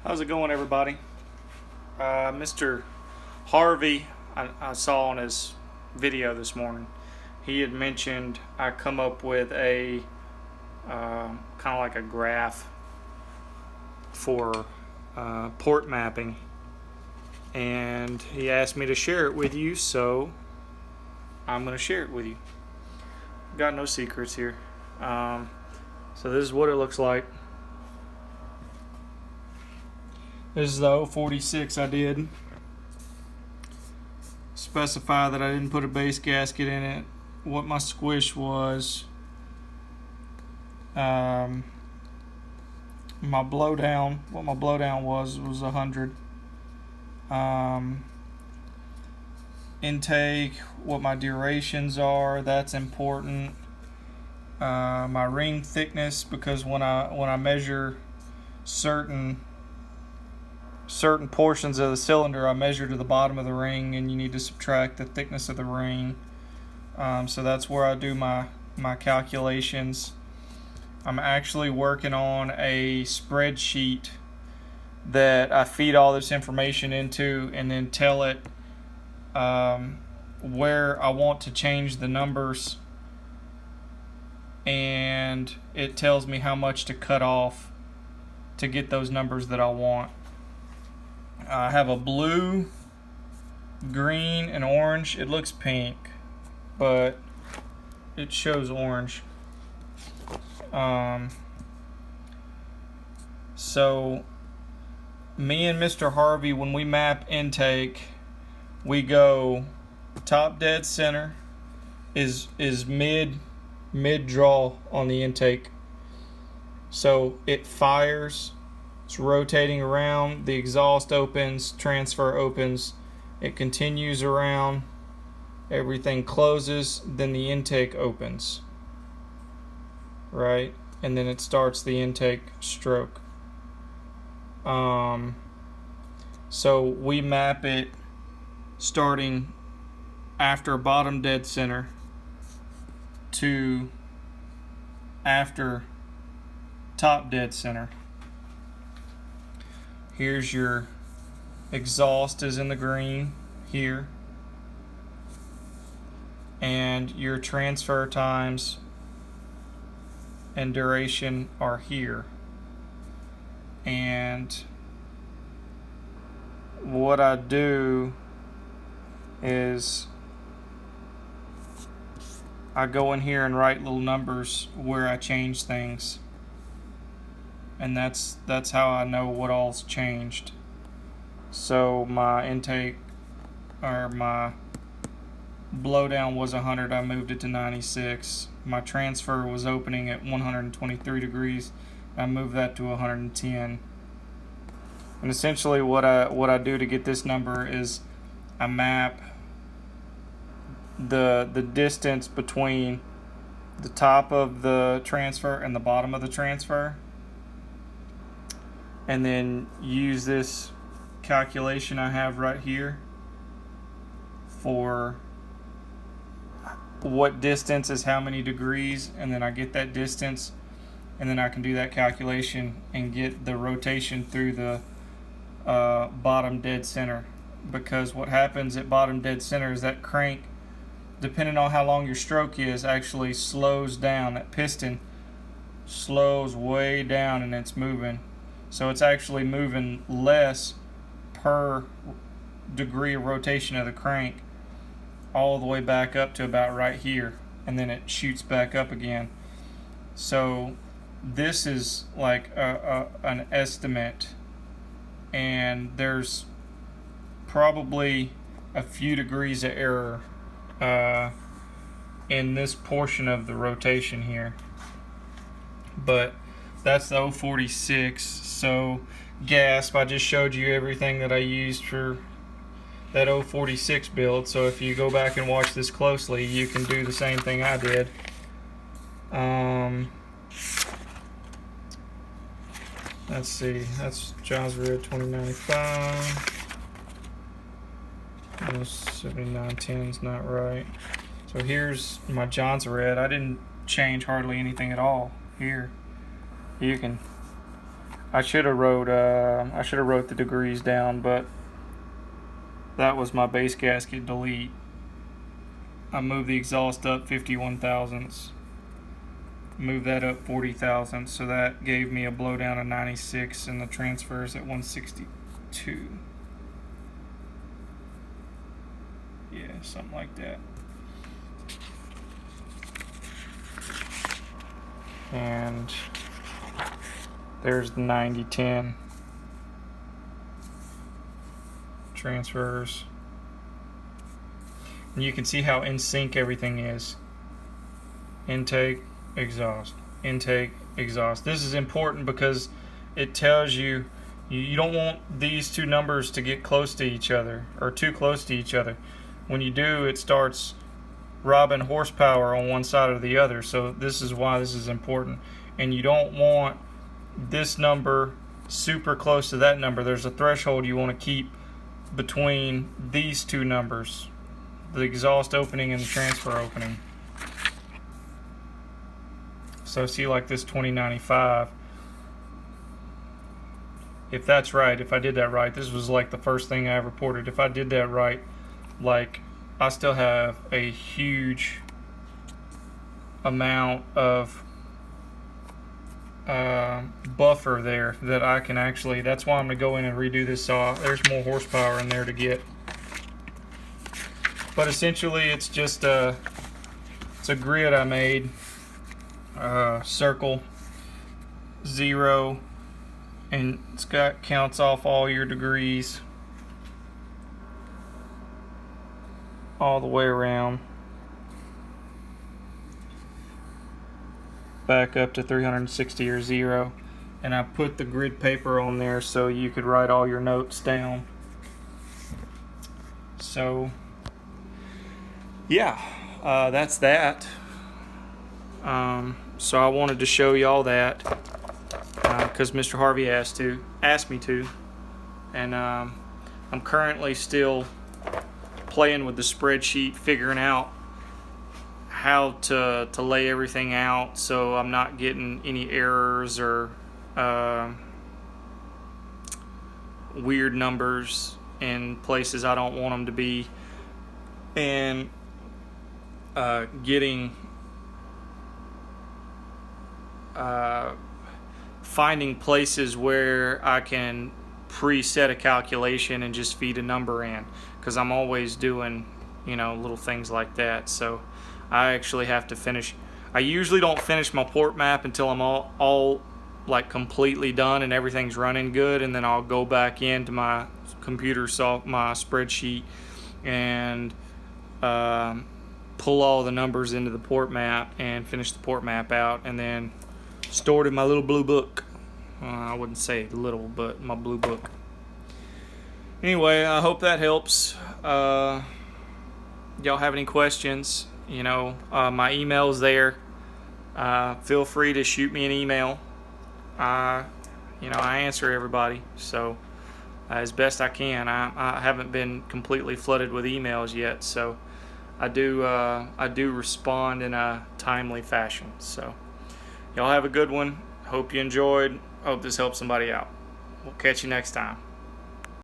How's it going, everybody? Mr. Harvey, I saw on his video this morning, he had mentioned I come up with a kind of like a graph for port mapping, and he asked me to share it with you, so I'm going to share it with you. Got no secrets here. So this is what it looks like. This is the 046 I did. Specify that I didn't put a base gasket in it. What my squish was. My blowdown. What my blowdown was 100. Intake. What my durations are. That's important. My ring thickness, because when I measure certain portions of the cylinder, I measure to the bottom of the ring, and you need to subtract the thickness of the ring. So that's where I do my calculations. I'm actually working on a spreadsheet that I feed all this information into, and then tell it where I want to change the numbers, and it tells me how much to cut off to get those numbers that I want. I have a blue, green, and orange. It looks pink, but it shows orange. So me and Mr. Harvey, when we map intake, we go top dead center is mid draw on the intake. So it fires. It's rotating around, the exhaust opens, transfer opens, it continues around, everything closes, then the intake opens, right? And then it starts the intake stroke. So we map it starting after bottom dead center to after top dead center. Here's your exhaust is in the green here, and your transfer times and duration are here. And what I do is I go in here and write little numbers where I change things. And that's how I know what all's changed. So my intake, or my blowdown, was 100. I moved it to 96. My transfer was opening at 123 degrees. I moved that to 110. And essentially what I do to get this number is I map the distance between the top of the transfer and the bottom of the transfer, and then use this calculation I have right here for what distance is how many degrees, and then I get that distance, and then I can do that calculation and get the rotation through the bottom dead center. Because what happens at bottom dead center is that crank, depending on how long your stroke is, actually slows down. That piston slows way down and it's moving. So it's actually moving less per degree of rotation of the crank, all the way back up to about right here, and then it shoots back up again. So this is like an estimate, and there's probably a few degrees of error in this portion of the rotation here. But that's the 046. So gasp, I just showed you everything that I used for that 046 build. So if you go back and watch this closely, you can do the same thing I did. Let's see, that's Johns Red 2095. 7910 is not right. So here's my Johns Red. I didn't change hardly anything at all here. You can I should have wrote the degrees down, but that was my base gasket delete. I moved the exhaust up 51 thousandths. Move that up 40 thousandths, so that gave me a blowdown of 96 and the transfers at 162. Yeah, something like that. And there's the 90-10 transfers. And you can see how in sync everything is. Intake, exhaust, intake, exhaust. This is important because it tells you you don't want these two numbers to get close to each other or too close to each other. When you do, it starts robbing horsepower on one side or the other. So this is why this is important. And you don't want this number super close to that number. There's a threshold you want to keep between these two numbers, the exhaust opening and the transfer opening. So see, like this 2095, if that's right, if I did that right, this was like the first thing I ever ported. If I did that right, like, I still have a huge amount of buffer there that I can actually, that's why I'm going to go in and redo this saw. There's more horsepower in there to get. But essentially it's just it's a grid I made. Circle, 0, and it's got counts off all your degrees all the way around, back up to 360 or 0, and I put the grid paper on there so you could write all your notes down. So yeah, that's that. So I wanted to show y'all that because Mr. Harvey asked me to, and I'm currently still playing with the spreadsheet, figuring out how to lay everything out so I'm not getting any errors or weird numbers in places I don't want them to be, and finding places where I can preset a calculation and just feed a number in, because I'm always doing, little things like that. So I actually have to finish. I usually don't finish my port map until I'm all like completely done and everything's running good, and then I'll go back into my computer, my spreadsheet, and pull all the numbers into the port map and finish the port map out, and then store it in my little blue book. I wouldn't say little, but my blue book. Anyway, I hope that helps. Y'all have any questions? My email's there. Feel free to shoot me an email. I answer everybody, so as best I can. I haven't been completely flooded with emails yet, so I do respond in a timely fashion. So y'all have a good one. Hope you enjoyed. Hope this helps somebody out. We'll catch you next time.